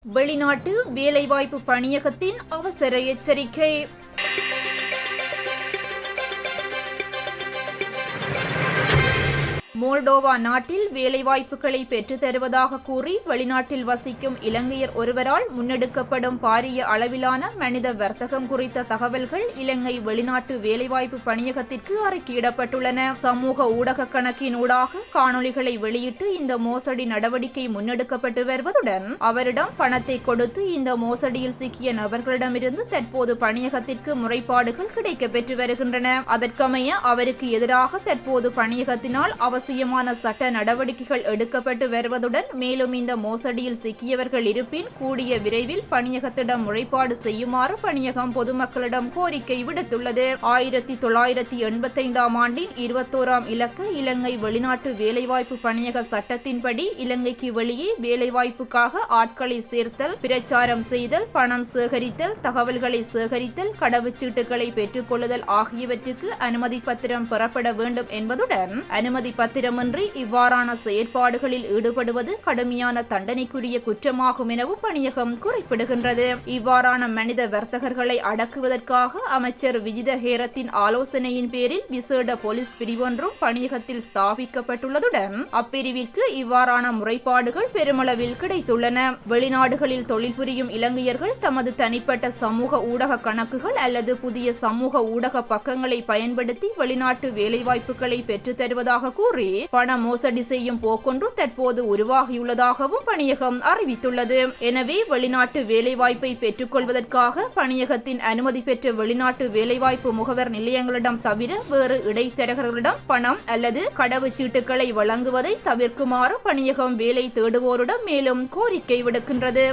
வெளிநாட்டு வேலைவாய்ப்பு பணியகத்தின் அவசர எச்சரிக்கை. மோல்டோவா நாட்டில் வேலைவாய்ப்புகளை பெற்றுத் தருவதாக கூறி வெளிநாட்டில் வசிக்கும் இலங்கையர் ஒருவரால் முன்னெடுக்கப்படும் பாரிய அளவிலான மனித வர்த்தகம் குறித்த தகவல்கள் இலங்கை வெளிநாட்டு வேலைவாய்ப்பு பணியகத்திற்கு அறிக்கையிடப்பட்டுள்ளன. சமூக ஊடக கணக்கினூடாக காணொலிகளை வெளியிட்டு இந்த மோசடி நடவடிக்கை முன்னெடுக்கப்பட்டு வருவதுடன் அவரிடம் பணத்தை கொடுத்து இந்த மோசடியில் சிக்கிய நபர்களிடமிருந்து தற்போது பணியகத்திற்கு முறைப்பாடுகள் கிடைக்கப்பெற்று வருகின்றன. அதற்கமைய அவருக்கு எதிராக தற்போது பணியகத்தினால் அவசியமான சட்ட நடவடிக்கைகள் எடுக்கப்பட்டு வருவதுடன் மேலும் இந்த மோசடியில் சிக்கியவர்கள் இருப்பின் கூடிய விரைவில் பணியகத்திடம் முறைப்பாடு செய்யுமாறு பணியகம் பொதுமக்களிடம் கோரிக்கை விடுத்துள்ளது. 1985 ஆண்டின் 21ஆம் இலக்க இலங்கை வெளிநாட்டு வேலைவாய்ப்பு பணியக சட்டத்தின்படி இலங்கைக்கு வெளியே வேலைவாய்ப்புக்காக ஆட்களை சேர்த்தல், பிரச்சாரம் செய்தல், பணம் சேகரித்தல், தகவல்களை சேகரித்தல், கடவுச்சீட்டுகளை பெற்றுக் கொள்ளுதல் ஆகியவற்றுக்கு அனுமதி பத்திரம் பெறப்பட வேண்டும் என்பதுடன் அனுமதி பத்திரமின்றி இவ்வாறான செயற்பாடுகளில் ஈடுபடுவது கடுமையான தண்டனைக்குரிய குற்றமாகும் எனவும் பணியகம் குறிப்பிடுகின்றது. இவ்வாறான மனித வர்த்தகர்களை அடக்குவதற்காக அமைச்சர் விஜித ஹேரத்தின் ஆலோசனையின் பேரில் விசேட போலீஸ் பிரிவொன்றும் பணியகத்தில் ஸ்தாபிக்கப்பட்டுள்ளதுடன் அப்பிரிவிற்கு இவ்வாறான முறைப்பாடுகள் பெருமளவில் கிடைத்துள்ளன. வெளிநாடுகளில் தொழில் புரியும் இலங்கையர்கள் தமது தனிப்பட்ட சமூக ஊடக கணக்குகள் அல்லது புதிய சமூக ஊடக பக்கங்களை பயன்படுத்தி வெளிநாட்டு வேலைவாய்ப்புகளை பெற்றுத் தருவதாக கூறி பண மோசடி செய்யும் போக்கொன்று தற்போது உருவாகியுள்ளதாகவும் பணியகம் அறிவித்துள்ளது. எனவே வெளிநாட்டு வேலைவாய்ப்பை பெற்றுக் கொள்வதற்காக பணியகத்தின் அனுமதி பெற்ற வெளிநாட்டு வேலைவாய்ப்பு முகவர் நிலையங்களிடம் தவிர வேறு இடைத்தரகர்களிடம் பணம் அல்லது கடவுச்சீட்டுகளை வழங்குவதை தவிர்க்குமாறு பணியகம் வேலை தேடுவோரிடம் மேலும் கோரிக்கை விடுக்கின்றது.